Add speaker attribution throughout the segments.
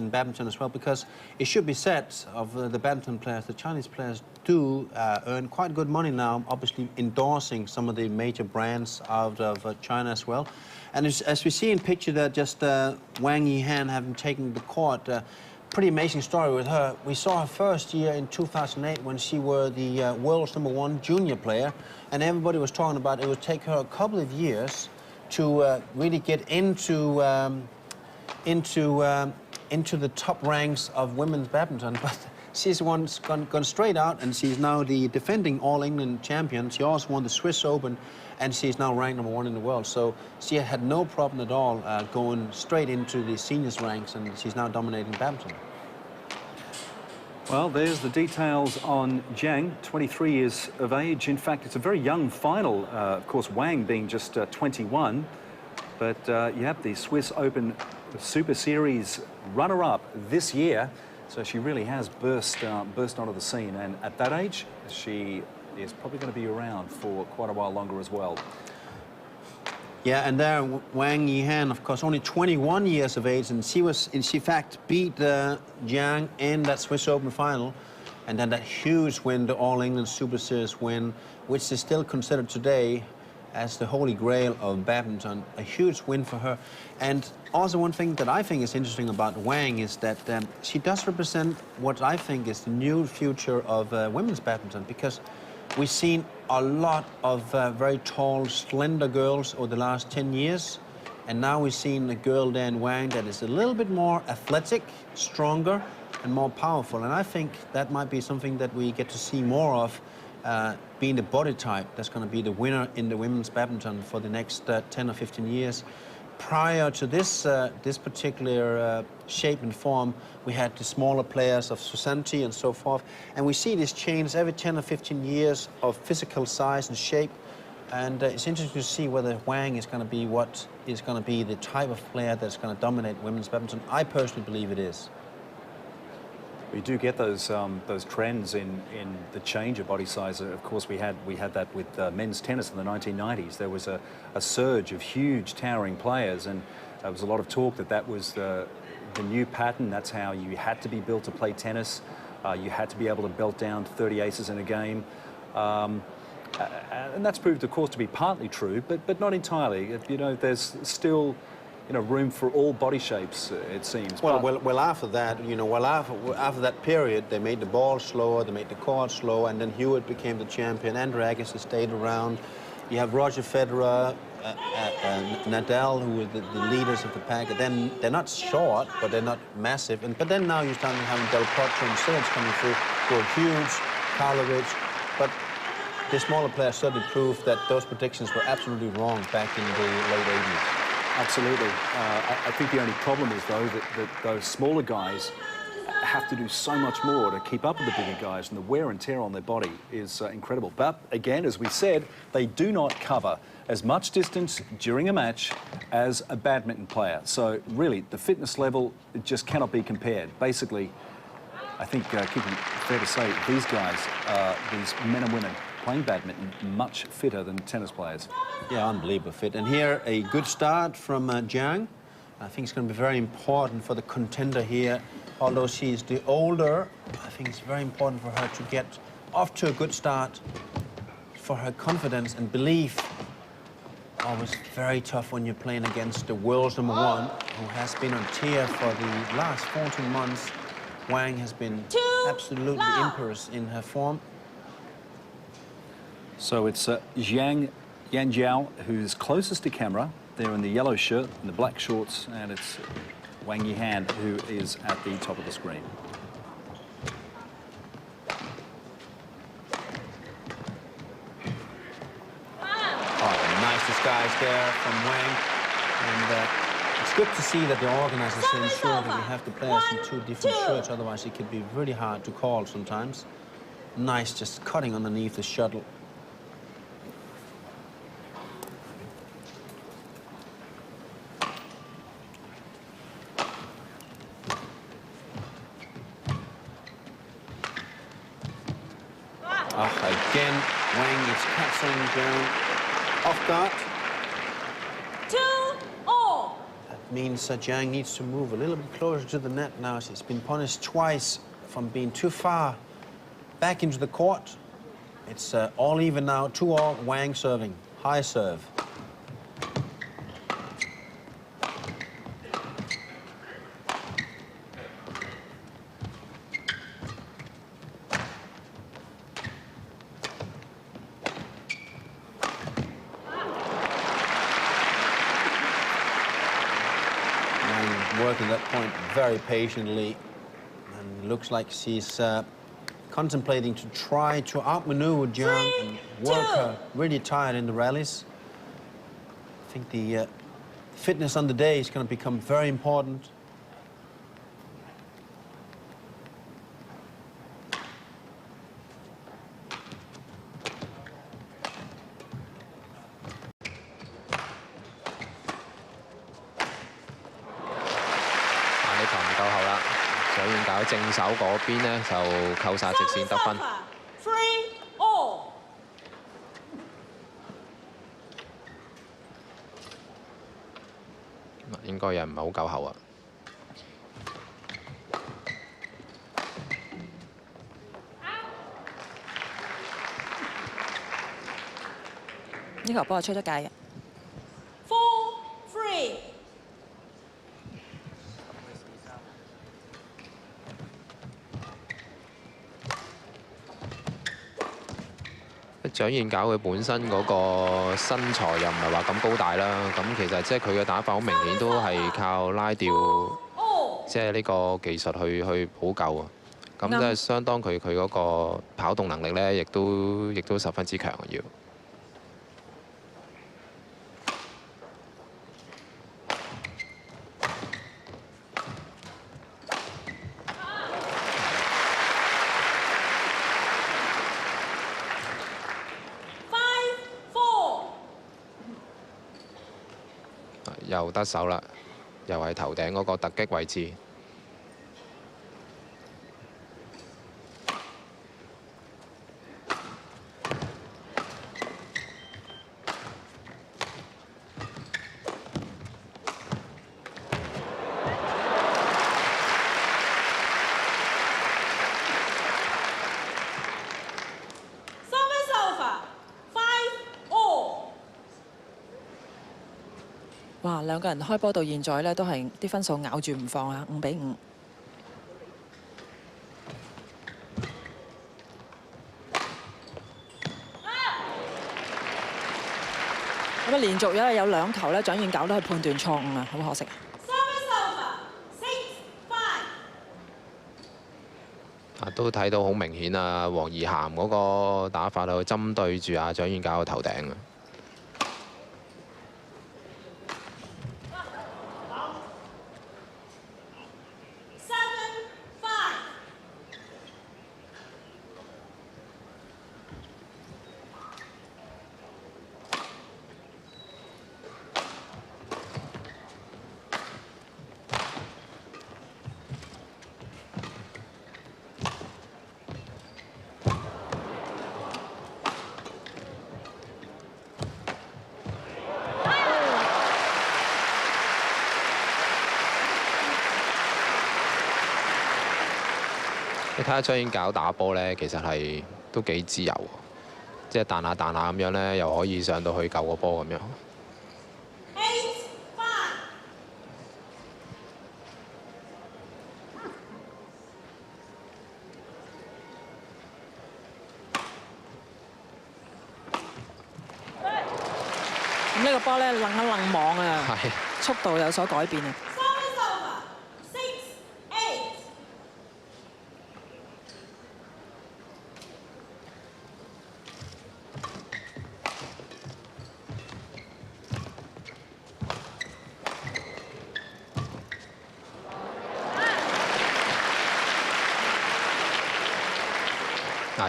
Speaker 1: in badminton as well, because it should be said of the badminton players, the Chinese players do earn quite good money now, obviously endorsing some of the major brands out of China as well. And as we see in picture there, just Wang Yihan having taken the court, pretty amazing story with her. We saw her first year in 2008 when she were the world's #1 junior player, and everybody was talking about it would take her a couple of years to really get into the top ranks of women's badminton. But she's gone straight out, and she's now the defending All-England champion. She also won the Swiss Open, and she's now ranked #1 in the world. So she had no problem at all going straight into the seniors ranks, and she's now dominating badminton.
Speaker 2: Well, there's the details on Jiang, 23 years of age. In fact, it's a very young final. Of course, Wang being just 21. But, yep, the Swiss Open Super Series runner-up this year. So she really has burst onto the scene. And at that age, she is probably going to be around for quite a while longer as well.
Speaker 1: Yeah, and there, Wang Yihan, of course, only 21 years of age, and she in fact beat Jiang in that Swiss Open final, and then that huge win, the All-England Super Series win, which is still considered today as the holy grail of badminton, a huge win for her. And also one thing that I think is interesting about Wang is that she does represent what I think is the new future of women's badminton, because we've seen a lot of very tall, slender girls over the last 10 years. And now we've seen a girl there in Wang that is a little bit more athletic, stronger, and more powerful. And I think that might be something that we get to see more of, being the body type that's going to be the winner in the women's badminton for the next 10 or 15 years. Prior to this particular shape and form, we had the smaller players of Susanti and so forth. And we see this change every 10 or 15 years of physical size and shape. And it's interesting to see whether Wang is going to be what is going to be the type of player that's going to dominate women's badminton. I personally believe it is.
Speaker 2: We do get those trends in the change of body size. Of course, we had that with men's tennis in the 1990s. There was a surge of huge, towering players, and there was a lot of talk that was the new pattern. That's how you had to be built to play tennis. You had to be able to belt down 30 aces in a game. And that's proved, of course, to be partly true, but not entirely. You know, there's still room for all body shapes, it seems.
Speaker 1: Well, after that, after that period, they made the ball slower, they made the court slower, and then Hewitt became the champion. Andre Agassi stayed around. You have Roger Federer, Nadal, who are the leaders of the pack. Then they're not short, but they're not massive. But then now you're starting having Del Potro and Silic coming through, who are huge, Karlovic. But the smaller players certainly proved that those predictions were absolutely wrong back in the late 80s.
Speaker 2: Absolutely. I think the only problem is, though, that those smaller guys have to do so much more to keep up with the bigger guys, and the wear and tear on their body is incredible. But again, as we said, they do not cover as much distance during a match as a badminton player. So really, the fitness level just cannot be compared. Basically, I think, fair to say, these guys, these men and women playing badminton, much fitter than tennis players.
Speaker 1: Yeah, unbelievable fit. And here, a good start from Jiang. I think it's going to be very important for the contender here. Although she's the older, I think it's very important for her to get off to a good start, for her confidence and belief. Always very tough when you're playing against the world's #1, who has been on tier for the last 14 months. Wang has been absolutely empress in her form.
Speaker 2: So it's Jiang Yanjiao who's closest to camera. There in the yellow shirt and the black shorts, and it's Wang Yihan who is at the top of the screen.
Speaker 1: Oh, nice disguise there from Wang. And it's good to see that the organizers ensure that you have the players in two different shirts, otherwise it could be really hard to call sometimes. Nice, just cutting underneath the shuttle. Again, Wang is catching down off guard.
Speaker 3: 2-all.
Speaker 1: means Jiang needs to move a little bit closer to the net now. She's been punished twice from being too far back into the court. It's all even now, 2-all, Wang serving, high serve. Working that point very patiently, and looks like she's contemplating to try to outmaneuver Jiang and work her really tired in the rallies. I think the fitness on the day is going to become very important.
Speaker 3: 搞正手嗰邊咧就扣殺直線得分。應該又唔係好夠後啊！
Speaker 4: 呢球波係出咗界嘅。蔣燕搞佢本身嗰個身材又唔係話咁高大啦，咁其實即係佢嘅打法好明顯都係靠拉吊，即係呢個技術去補救啊。咁即係相當佢嗰個跑動能力咧，亦都十分之強要。又得手啦，又係頭頂嗰個突擊位置。哇！兩個人開波到現在咧，都係啲分數咬住唔放啊，5-5。咁啊，連續有2球咧，蔣燕搞都係判斷錯誤啊，好可惜。
Speaker 3: 都睇到好明顯啊，黃怡涵嗰個打法去針對住啊蔣燕搞個頭頂啊。你睇下張燕搞打波咧，其實係都幾自由，即係彈下咁樣咧，又可以上到去救個波咁樣。
Speaker 4: 咁呢個波咧，楞一楞網啊，速度有所改變啊。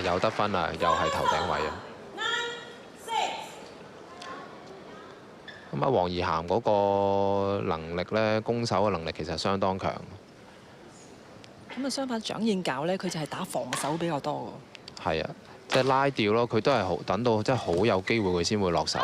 Speaker 4: 又得分啦，又係頭頂位啊！咁啊，黃怡涵嗰個能力咧，攻守嘅能力其實相當強。咁啊，相反蔣燕搞咧，佢就係打防守比較多喎。
Speaker 3: 係啊，即係拉吊咯，佢都係好等到即係好有機會佢先會落手。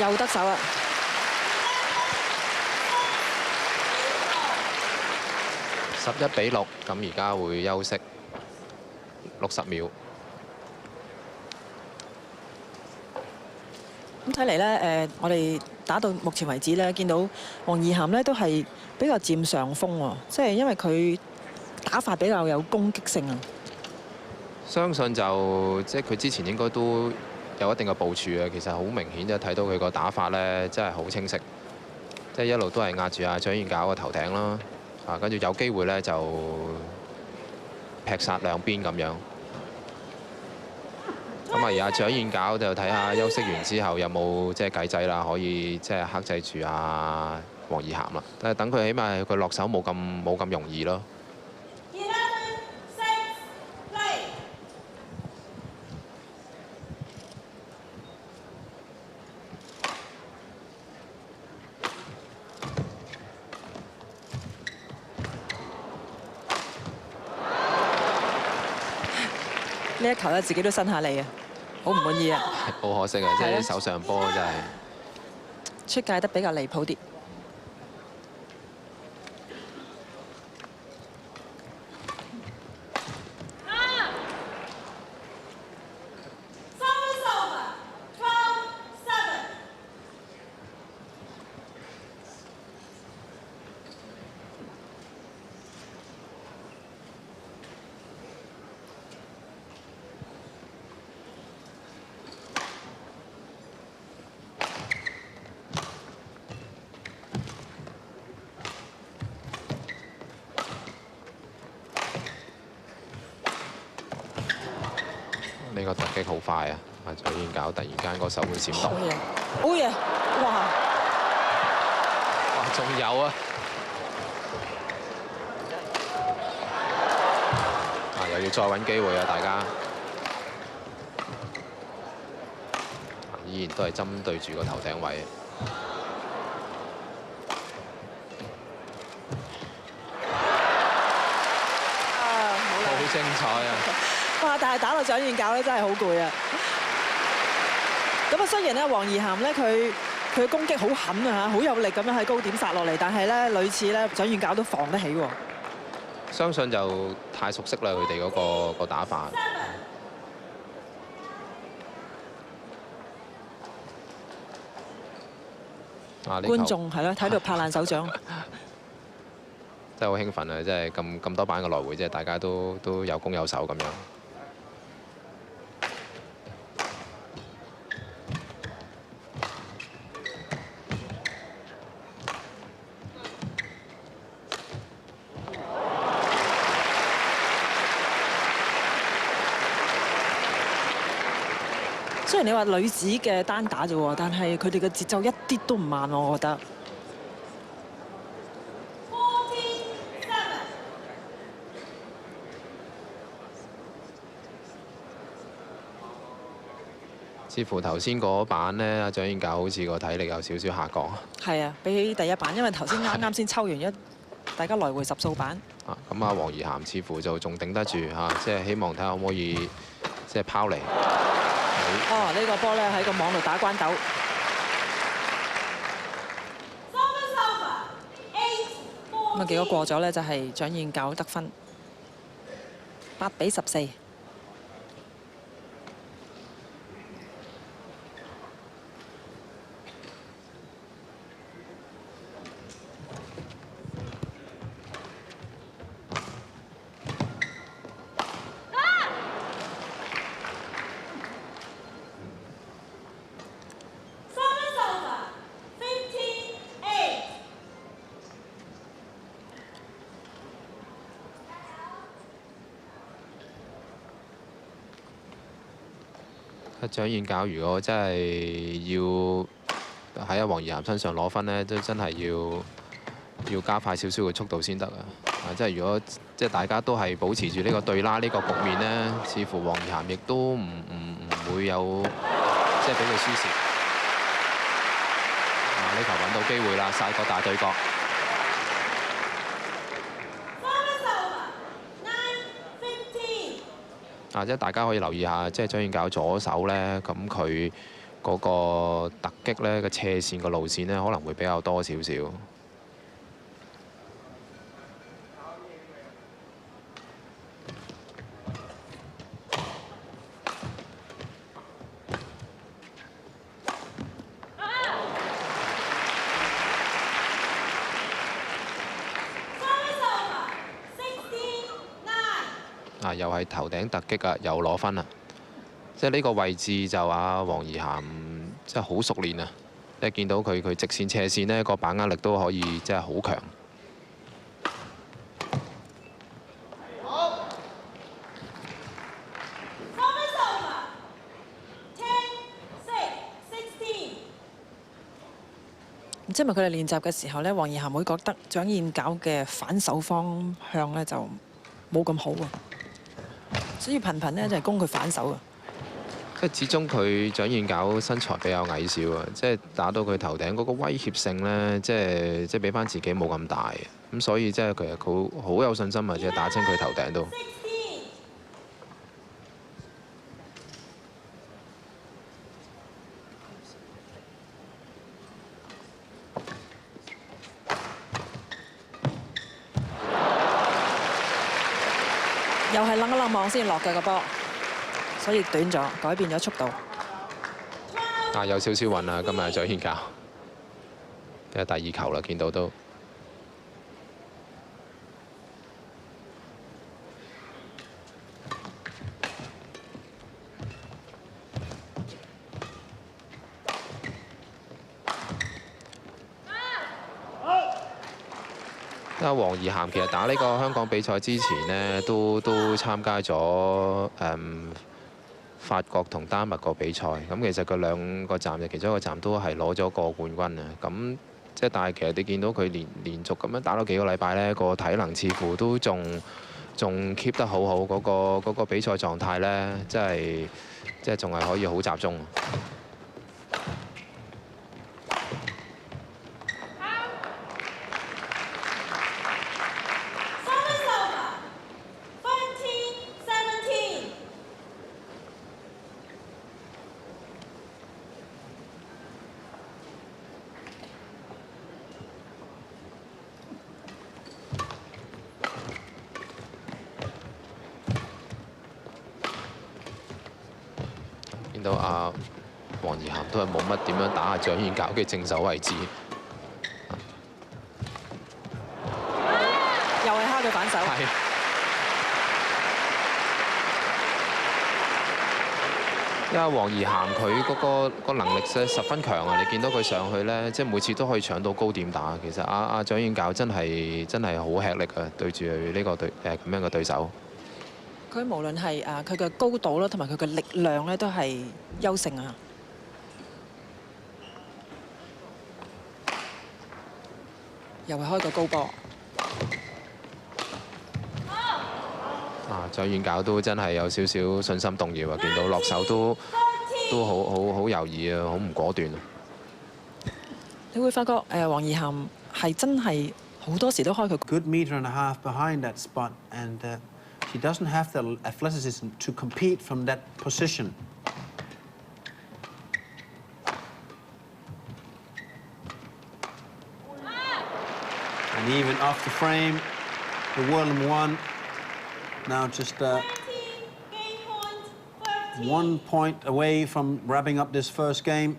Speaker 5: 又得手啦。
Speaker 4: 11-6，咁而家會休息60秒。
Speaker 5: 咁睇嚟咧，我哋打到目前為止咧，見到黃義涵咧都係比較佔上風喎，即係因為佢打法比較有攻擊性啊。
Speaker 4: 相信就即係佢之前應該都有一定嘅部署啊。其實好明顯就睇到佢個打法咧，真係好清晰，即係一路都係壓住阿蔣彥皎個頭頂啦。跟住有機會咧就劈殺兩邊咁樣。咁啊，而家蔣彥皎就睇下休息完之後有冇即係計仔啦，可以即係克制住阿黃義涵啦。但係等佢起碼佢落手冇咁容易咯。
Speaker 5: 呢一球咧，自己都伸下脷啊，好唔滿意啊！
Speaker 4: 好可惜啊，即係手上波真係
Speaker 5: 出界得比較離譜啲。
Speaker 4: 呢個突擊好快啊！阿蔣彥皎突然間個手會閃動。
Speaker 5: 好嘢！哇！
Speaker 4: 哇！仲有啊！又要再揾機會啊！大家依然都係針對住個頭頂位。好精彩啊！
Speaker 5: 哇！但係打到蔣彥皎咧，真係好攰啊！咁啊，雖然咧黃義涵咧佢攻擊好狠啊嚇，好有力咁樣喺高點殺落嚟，但係咧屢次咧蔣彥皎都防得起喎。
Speaker 4: 相信就太熟悉啦，佢哋嗰個打法。
Speaker 5: 觀眾係咯，睇到拍爛手掌。
Speaker 4: 真係好興奮啊！即係咁多板嘅來回，即係大家都有攻有守咁樣。
Speaker 5: 雖然你話女子嘅單打啫喎，但係佢哋嘅節奏一啲都唔慢喎，我覺得。
Speaker 4: 似乎頭先嗰板呢，阿蔣彥皎好似個體力有少少下降。
Speaker 5: 係啊，比起第一板，因為頭先啱先抽完大家來回10數板。
Speaker 4: 咁啊，黃義涵似乎就仲頂得住嚇，即係希望睇下可唔可以即係拋離。
Speaker 5: 哦，呢個波咧喺個網度打關鬥。咁啊，結果過咗咧，就係蔣彥皎得分8-14。
Speaker 4: 蔣彥皎如果真係要喺阿黃義涵身上攞分呢，都真係要加快少少嘅速度先得啊！即係如果即係大家都係保持住呢個對拉呢個局面呢，似乎黃義涵亦都唔會有即係俾佢輸蝕。呢球揾到機會啦，晒個大對角。即係大家可以留意下，即係蔣彥皎左手咧，咁佢
Speaker 3: 嗰個突擊咧嘅斜線個路線咧可能會比較多少少。又係頭頂突擊啊，又攞分啦！即係呢個位置就黃怡涵即係好熟練啊！即係見到佢直線斜線呢個把握力都可以即係好強。
Speaker 5: 唔知係咪佢哋練習嘅時候呢，黃怡涵會覺得蔣燕皎嘅反手方向呢就冇咁好啊，所以頻頻呢就係攻佢反手啊。
Speaker 3: 即係始終佢蔣燕皎身材比較矮小啊，即係打到佢頭頂嗰個威脅性呢，即係俾翻自己冇咁大咁，所以即係其實佢好有信心啊，即係打清佢頭頂都。
Speaker 5: 又係冷一冷望先落嘅個波，所以短咗，改變咗速度。
Speaker 3: 有少少暈啊！今日蔣燕皎，第二球啦，見到都。黃怡涵其實打呢個香港比賽之前呢，都參加咗法國同丹麥個比賽。咁其實佢兩個站嘅其中一個站都係攞咗個冠軍啊。咁即係但係其實你見到佢連續咁樣打咗幾個禮拜呢，個體能似乎都仲 keep 得好好，嗰個比賽狀態呢，即係仲係可以好集中。見到黃怡涵都係冇乜點樣打蔣燕皎嘅正手位置，
Speaker 5: 又係蝦佢反手。
Speaker 3: 係。因為黃怡涵佢嗰個能力咧十分強啊！你見到佢上去咧，即係每次都可以搶到高點打。其實蔣燕皎真係好吃力啊！對住呢個咁樣嘅對手。
Speaker 5: 佢無論係佢嘅高度啦，同埋佢嘅力量咧，都係優勝啊！又係開個高波。
Speaker 3: 蔣燕皎都真係有少少信心動搖啊！見到落手都好猶豫啊，好唔果斷啊！
Speaker 5: 你會發覺黃怡涵係真係好多時都開佢。
Speaker 1: Good meter and a half behind that spot, and she doesn't have the athleticism to compete from that position. And even off the frame, the world number one now just 1 point away from wrapping up this first game,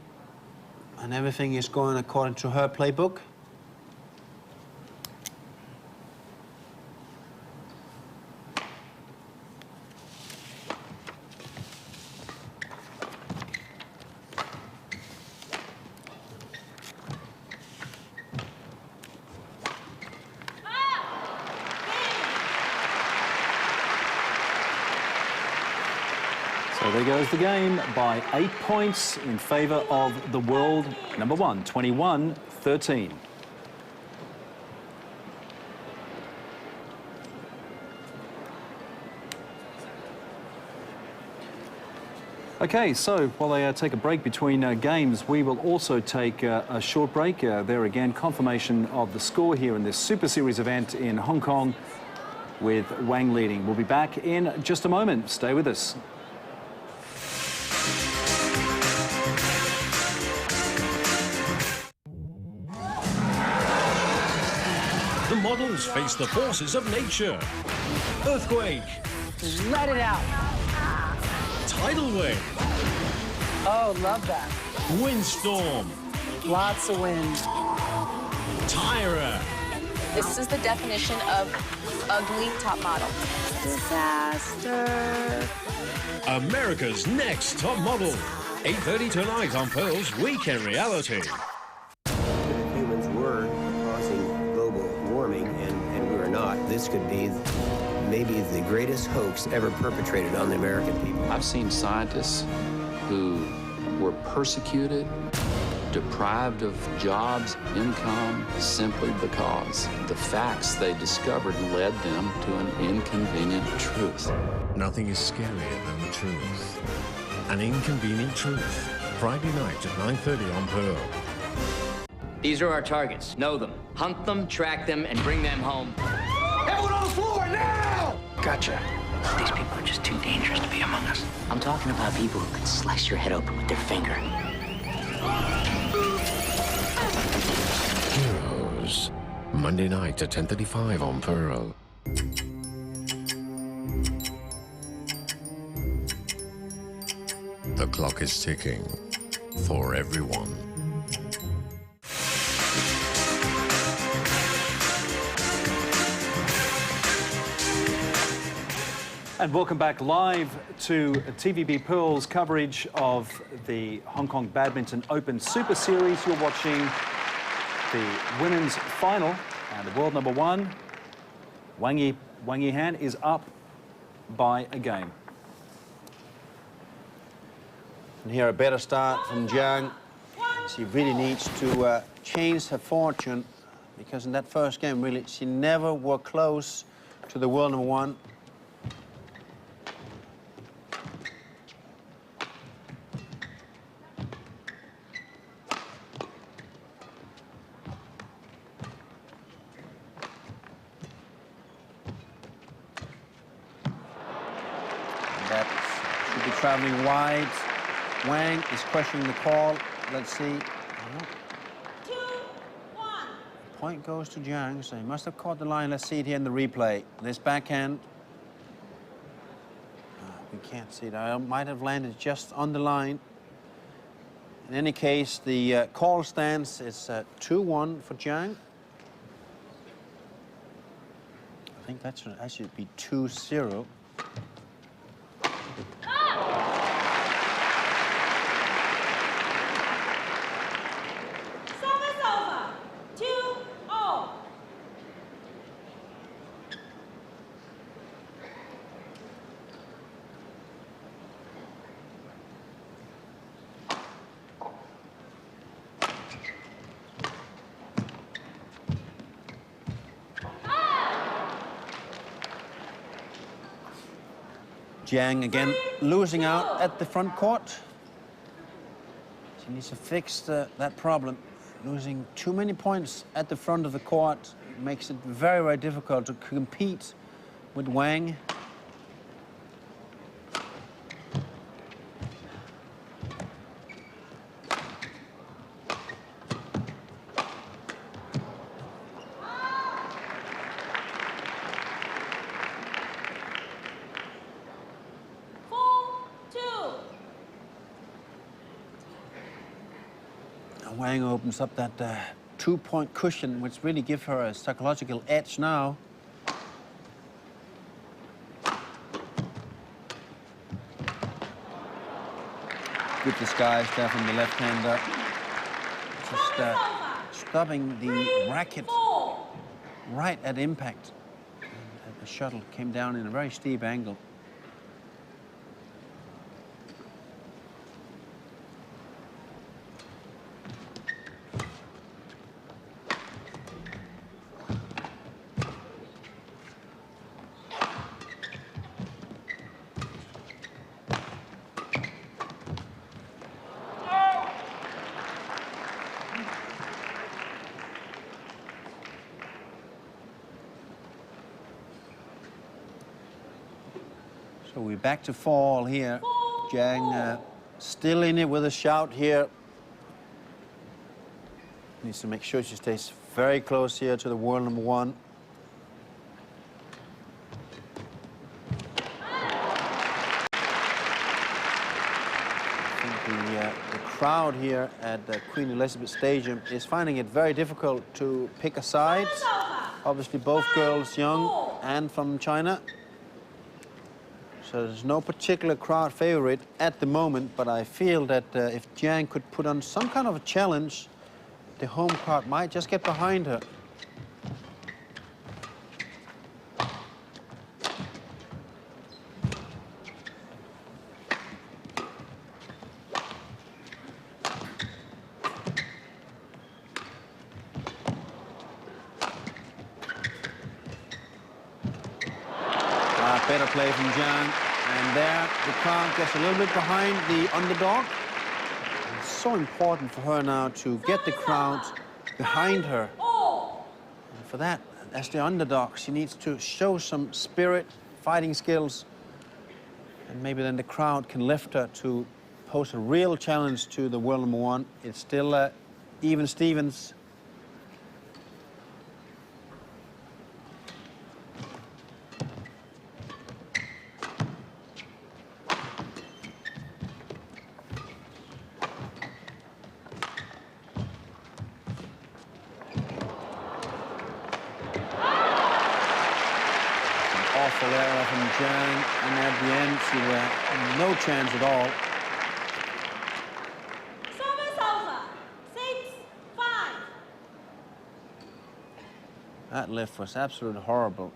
Speaker 1: and everything is going according to her playbook.
Speaker 2: So there goes the game by 8 points in favour of the world number one, 21-13. Okay, so while they take a break between games, we will also take a short break. There again, confirmation of the score here in this Super Series event in Hong Kong with Wang leading. We'll be back in just a moment. Stay with us.
Speaker 6: The models face the forces of nature. Earthquake.
Speaker 7: Let it out.
Speaker 6: Tidal wave.
Speaker 7: Oh, love that.
Speaker 6: Windstorm.
Speaker 7: Lots of wind.
Speaker 6: Tyra.
Speaker 8: This is the definition of ugly top model.
Speaker 7: Disaster.
Speaker 6: America's Next Top Model. 8:30 tonight on Pearl's Weekend Reality.
Speaker 9: If humans were causing global warming and we were not, this could be maybe the greatest hoax ever perpetrated on the American people.
Speaker 10: I've seen scientists who were persecuted, deprived of jobs, income, simply because the facts they discovered led them to an inconvenient truth.
Speaker 6: Nothing is scarier than the truth. An Inconvenient Truth. Friday night at 9:30 on Pearl.
Speaker 11: These are our targets. Know them. Hunt them, track them, and bring them home.
Speaker 6: Everyone on the floor now!
Speaker 11: Gotcha. These people are just too dangerous to be among us. I'm talking about people who could slice your head open with their finger.
Speaker 6: Heroes. Monday night at 10:35 on Pearl. The clock is ticking for everyone.
Speaker 2: And welcome back live to TVB Pearl's coverage of the Hong Kong Badminton Open Super Series. You're watching the women's final, and the world number one, Wang Yihan, is up by a game.
Speaker 1: And here a better start from Jiang. She really needs to change her fortune, because in that first game, really, she never were close to the world number one. That should be traveling wide. Wang is questioning the call. Let's see.
Speaker 8: 2-1.
Speaker 1: Point goes to Jiang, so he must have caught the line. Let's see it here in the replay. This backhand. We can't see it. I might have landed just on the line. In any case, the call stands. It's 2-1 for Jiang. I think that should actually be 2-0. Jiang again losing out at the front court. She needs to fix that problem. Losing too many points at the front of the court makes it very, very difficult to compete with Wang. Wang opens up that 2-point cushion, which really gives her a psychological edge now. Good disguise there from the left-hander. Just stopping the racket right at impact. And the shuttle came down in a very steep angle. So we're back to fall here. Jiang still in it with a shout here. Needs to make sure she stays very close here to the world number one. crowd here at the Queen Elizabeth Stadium is finding it very difficult to pick a side. Obviously, both girls young and from China. So there's no particular crowd favorite at the moment, but I feel that if Jiang could put on some kind of a challenge, the home crowd might just get behind her. Better play from Jiang, and there the crowd gets a little bit behind the underdog. It's so important for her now to get the crowd behind her. And for that, as the underdog, she needs to show some spirit, fighting skills, and maybe then the crowd can lift her to pose a real challenge to the world number one. It's still even Stevens. Awful error from Jiang, and at the end she had no chance at all.
Speaker 12: Service over. 6-5.
Speaker 1: That lift was absolutely horrible.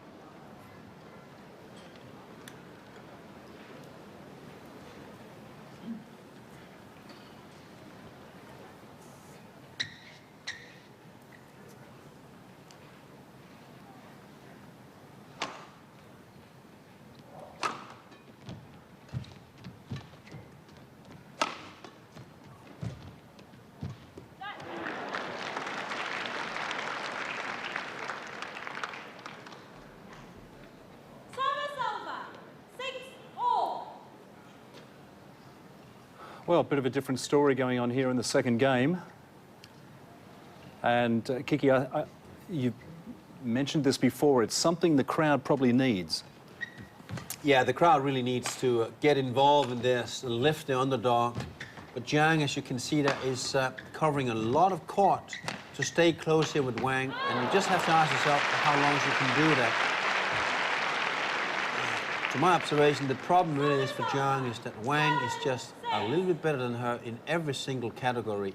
Speaker 2: Well, a bit of a different story going on here in the second game. And Kiki, you mentioned this before. It's something the crowd probably needs.
Speaker 1: Yeah, the crowd really needs to get involved in this, lift the underdog. But Jiang, as you can see, there is covering a lot of court to stay close here with Wang. And you just have to ask yourself how long she can do that. To my observation, the problem really is for Jiang is that Wang is just a little bit better than her in every single category.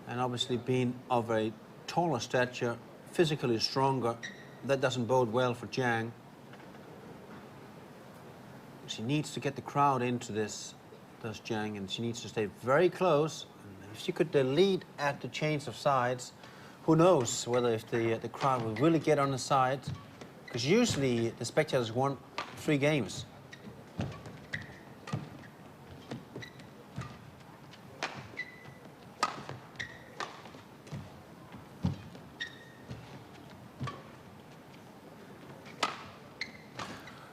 Speaker 1: And obviously being of a taller stature, physically stronger, that doesn't bode well for Jiang. She needs to get the crowd into this, does Jiang, and she needs to stay very close. And if she could lead at the change of sides, who knows whether if the crowd will really get on the side, because usually the spectators want 3 games.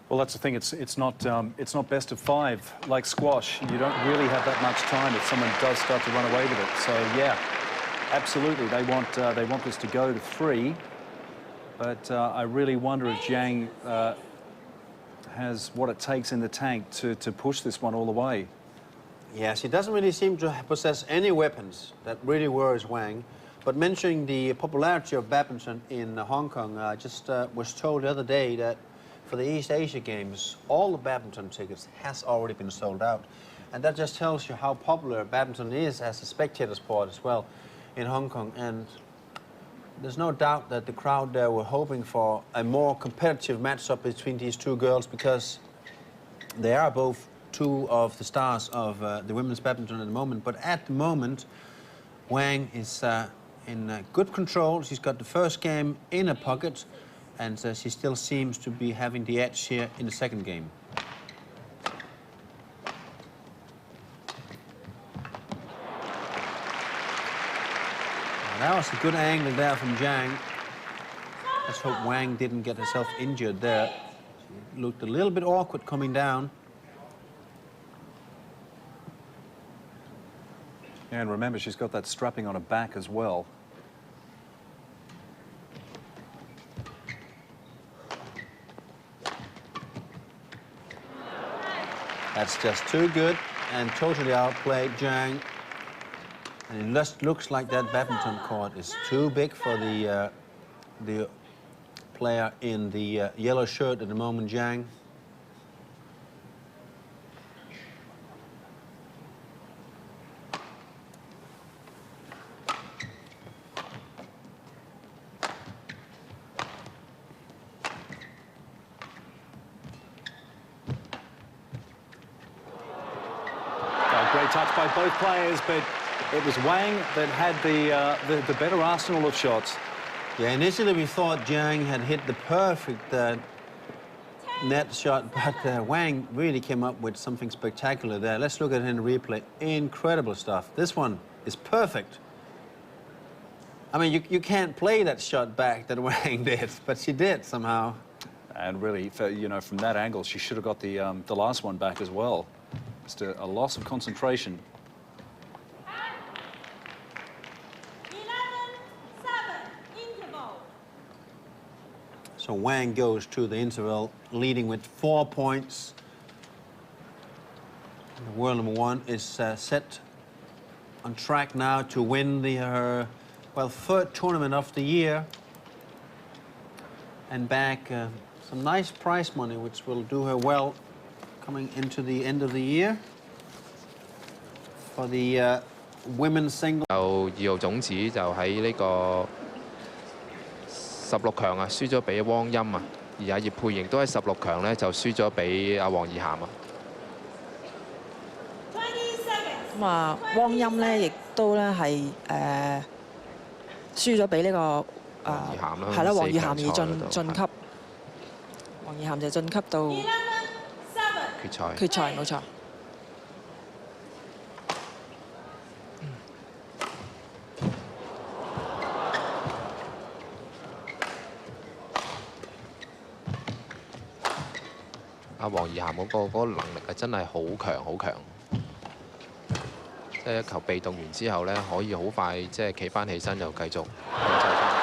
Speaker 2: Well, that's the thing. It's not best of 5 like squash. You don't really have that much time if someone does start to run away with it. So yeah, absolutely, they want this to go to 3. But I really wonder if Jiang has what it takes in the tank to push this one all the way.
Speaker 1: Yeah, she doesn't really seem to possess any weapons. That really worries Wang. But mentioning the popularity of badminton in Hong Kong, I just was told the other day that for the East Asia Games, all the badminton tickets has already been sold out. And that just tells you how popular badminton is as a spectator sport as well in Hong Kong. And there's no doubt that the crowd there were hoping for a more competitive matchup between these 2 girls, because they are both 2 of the stars of the women's badminton at the moment. But at the moment, Wang is in good control. She's got the first game in her pocket, and she still seems to be having the edge here in the second game. That was a good angle there from Jiang. Let's hope Wang didn't get herself injured there. She looked a little bit awkward coming down.
Speaker 2: And remember, she's got that strapping on her back as well.
Speaker 1: That's just too good and totally outplayed Jiang. And it just looks like that badminton court is too big for the player in the yellow shirt at the moment, Jiang.
Speaker 2: Great touch by both players, but it was Wang that had the better arsenal of shots.
Speaker 1: Yeah, initially we thought Jiang had hit the perfect net shot, but Wang really came up with something spectacular there. Let's look at it in the replay. Incredible stuff. This one is perfect. I mean, you can't play that shot back that Wang did, but she did somehow.
Speaker 2: And really, you know, from that angle, she should have got the last one back as well. Just a loss of concentration.
Speaker 12: 11-7 interval.
Speaker 1: So Wang goes to the interval, leading with 4 points. The world number one is set on track now to win her third tournament of the year and back some nice prize money, which will do her well coming into the end of the year for the women's single.
Speaker 4: 就2號種子就喺呢個16強啊，輸咗俾汪欽啊，而阿葉佩瑩都喺16強咧就輸咗俾阿黃怡涵啊。
Speaker 5: 咁啊，汪欽咧亦都咧係輸咗俾呢個係啦，黃怡涵而晉級，黃怡涵就晉級到。 決賽冇錯。
Speaker 4: 阿黃怡涵嗰個能力係真係好強好強，即係一球被動完之後咧，可以好快即係企翻起身又繼續控制翻。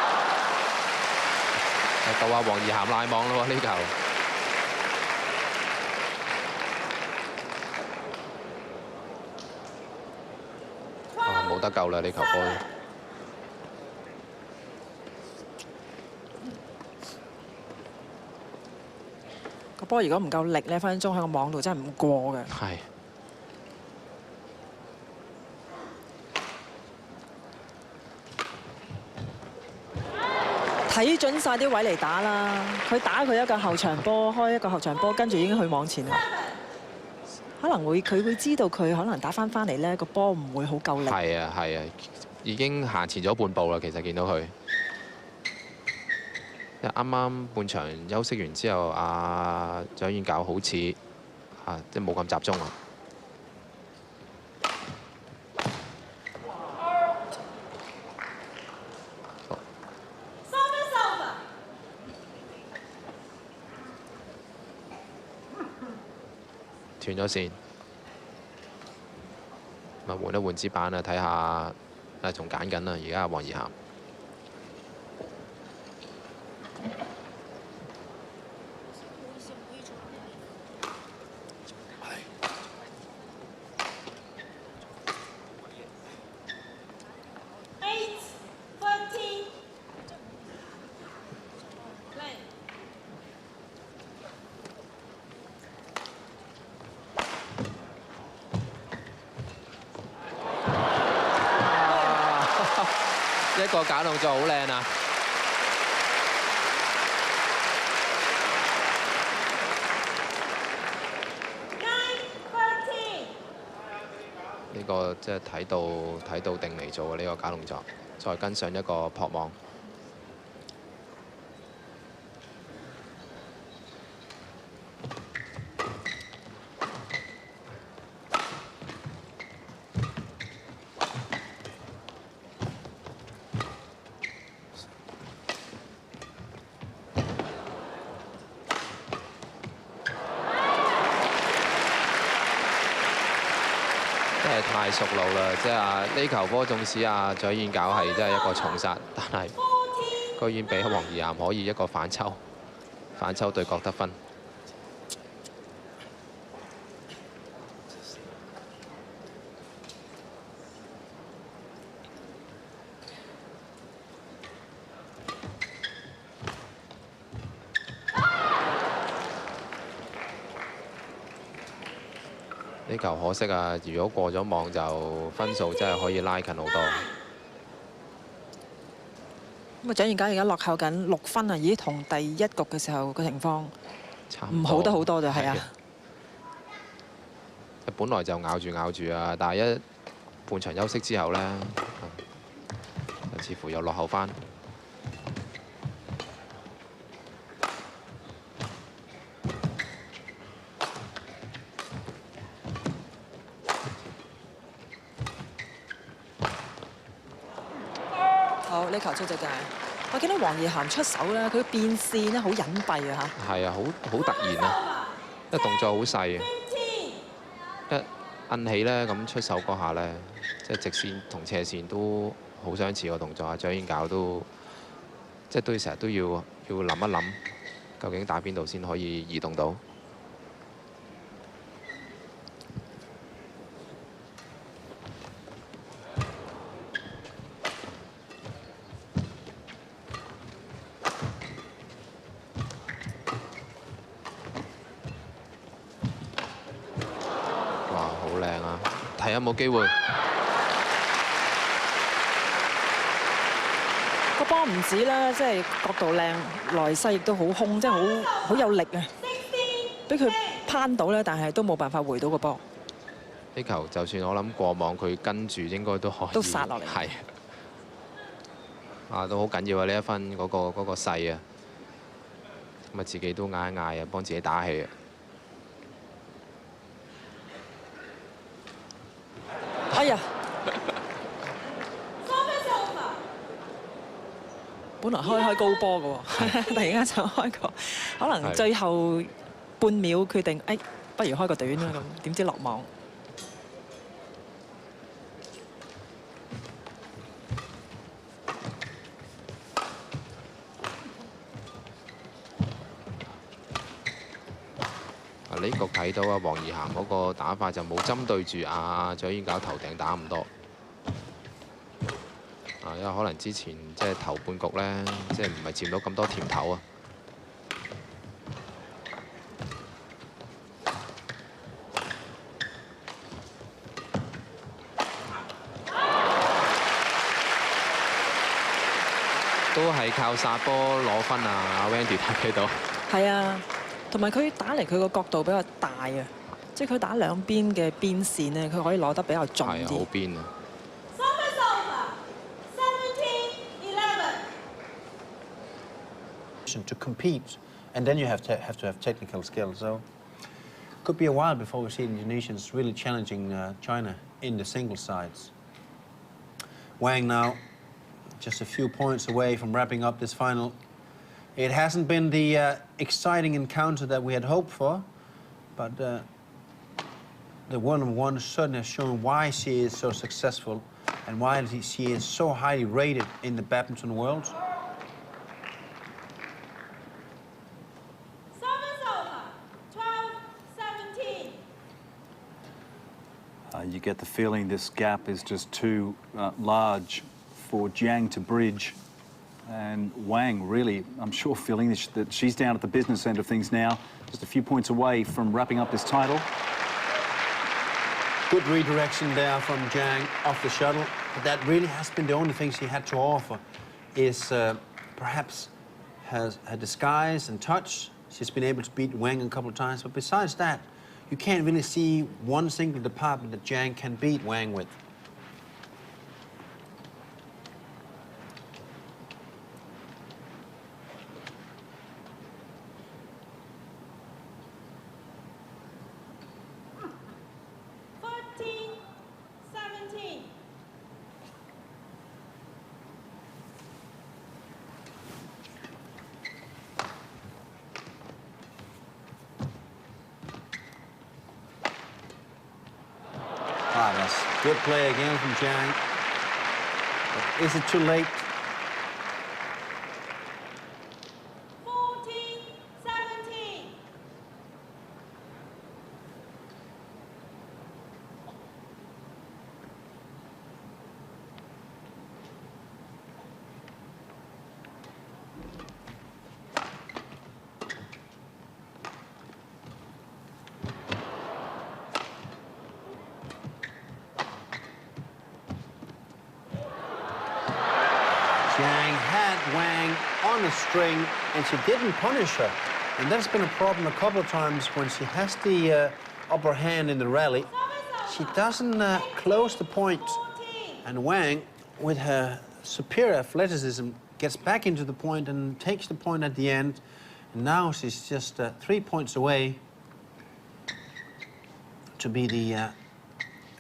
Speaker 4: 到阿黃怡涵賴網咯喎呢球。 冇得救啦！呢球波
Speaker 5: 個波如果唔夠力呢，分分鐘喺個網度真係唔過嘅。
Speaker 4: 係。
Speaker 5: 睇準晒啲位嚟打啦！佢打佢一個後場波，開一個後場波，跟住已經去網前啦。 可能佢會知道佢可能打翻嚟咧，個波唔會好夠力。
Speaker 4: 係啊係啊，已經行前咗半步啦。其實見到佢，啱啱半場休息完之後，阿蔣燕教好似即係冇咁集中啊。斷咗線。 咪換一換支板啊！睇下仲揀緊啊！而家黃怡涵。一個假動作好靚啊！呢個即係睇到定嚟做嘅呢個假動作，再跟上一個撲網。真係太熟路啦！即係呢球波，縱使蔣燕搞係真係一個重殺，但係居然俾黃怡涵可以一個反抽對角得分。呢球可惜啊！如果過咗網就分數真係可以拉近好多。
Speaker 5: 咁啊，蔣彥珈而家落後緊6分啊！咦，同第一局嘅時候個情況唔好得好多就係啊！
Speaker 4: 本來就咬住啊，但係一半場休息之後呢，似乎又落後翻。
Speaker 5: 好，呢球出咗界。我見到黃義涵出手咧，佢變線咧好隱蔽啊嚇。
Speaker 4: 係啊，好突然啊，因為動作好細啊。一摁起咧，咁出手嗰下咧，即係直線同斜線都好相似個動作啊！蔣彥珈都即係都成日都要諗一諗，究竟打邊度先可以移動到。睇有冇機會？
Speaker 5: 個波唔止啦，即係角度靚，來勢亦都好空，即係好有力啊！俾佢攀到咧，但係都冇辦法回到個波。
Speaker 4: 呢球就算我諗過網，佢跟住應該都可以。
Speaker 5: 都殺落嚟。
Speaker 4: 係。啊，都好緊要啊！呢一分嗰個勢啊，咁啊自己都嗌一嗌啊，幫自己打氣啊！
Speaker 5: 哎呀！本來開高波嘅喎，突然間就開個，可能最後半秒決定，誒，不如開個短啦咁，點知落網。
Speaker 4: 呢局睇到啊，黃怡涵嗰個打法就冇針對住蔣彥珈頭頂打咁多。因為可能之前即係頭半局咧，即係唔係佔到咁多甜頭啊。都係靠殺波攞分啊！阿 Wendy 睇到。
Speaker 5: 係啊。同埋佢打嚟佢個角度比較大啊，即係佢打兩邊嘅邊線咧，佢可以攞得比較盡啲。係
Speaker 4: 好邊啊！
Speaker 1: To compete, and then you have to have technical skills. So, could be a while before we see the Indonesians really challenging China in the single sides. Wang now, just a few points away from wrapping up this final. It hasn't been the exciting encounter that we had hoped for, but the one-on-one certainly has shown why she is so successful and why she is so highly rated in the badminton world.
Speaker 2: You get the feeling this gap is just too large for Jiang to bridge. And Wang really, I'm sure, feeling that she's down at the business end of things now, just a few points away from wrapping up this title.
Speaker 1: Good redirection there from Jiang off the shuttle, but that really has been the only thing she had to offer, is perhaps her disguise and touch. She's been able to beat Wang a couple of times, but besides that, you can't really see one single department that Jiang can beat Wang with. Good play again from Jiang. But is it too late? on a string, and she didn't punish her. And that's been a problem a couple of times when she has the upper hand in the rally. She doesn't close the point. And Wang, with her superior athleticism, gets back into the point and takes the point at the end. And now she's just 3 points away to be the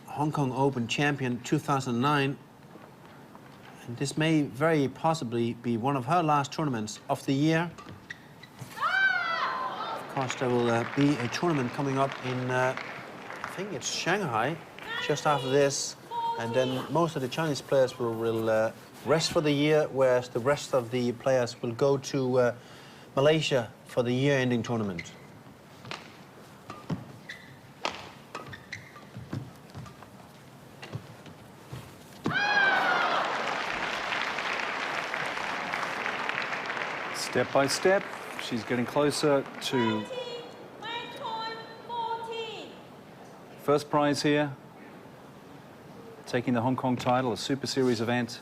Speaker 1: Hong Kong Open champion 2009. And this may very possibly be one of her last tournaments of the year. Of course, there will be a tournament coming up in, I think it's Shanghai, just after this. And then most of the Chinese players will rest for the year, whereas the rest of the players will go to Malaysia for the year-ending tournament.
Speaker 2: Step by step, she's getting closer to first prize here, taking the Hong Kong title, a Super Series event.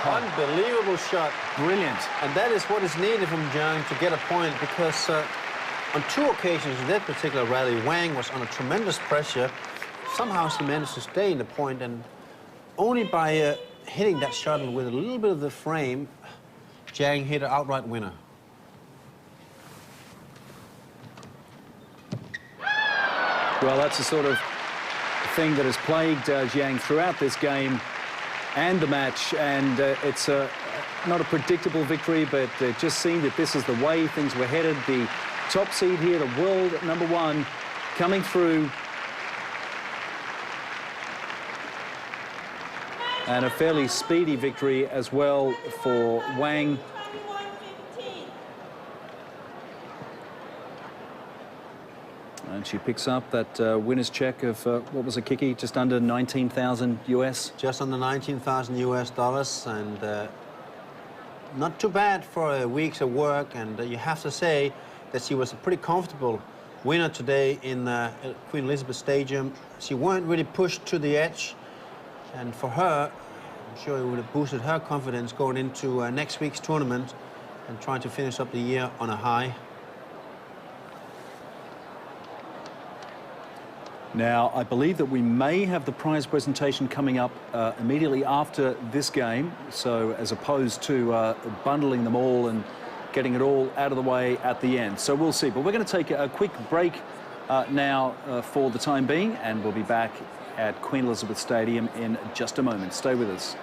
Speaker 1: Unbelievable shot.
Speaker 2: Brilliant.
Speaker 1: And that is what is needed from Jiang to get a point, because on 2 occasions in that particular rally, Wang was under tremendous pressure. Somehow she managed to stay in the point, and only by hitting that shot with a little bit of the frame, Jiang hit an outright winner.
Speaker 2: Well, that's the sort of thing that has plagued Jiang throughout this game and the match, and it's not a predictable victory, but it just seemed that this is the way things were headed. The top seed here, the world #1, coming through, and a fairly speedy victory as well for Wang. And she picks up that winner's check of, what was it, Kiki? Just under 19,000 US?
Speaker 1: Just under 19,000 US dollars, and not too bad for a week's of work. And you have to say that she was a pretty comfortable winner today in Queen Elizabeth Stadium. She weren't really pushed to the edge, and for her, I'm sure it would have boosted her confidence going into next week's tournament and trying to finish up the year on a high.
Speaker 2: Now, I believe that we may have the prize presentation coming up immediately after this game, so as opposed to bundling them all and getting it all out of the way at the end. So we'll see. But we're going to take a quick break now for the time being, and we'll be back at Queen Elizabeth Stadium in just a moment. Stay with us.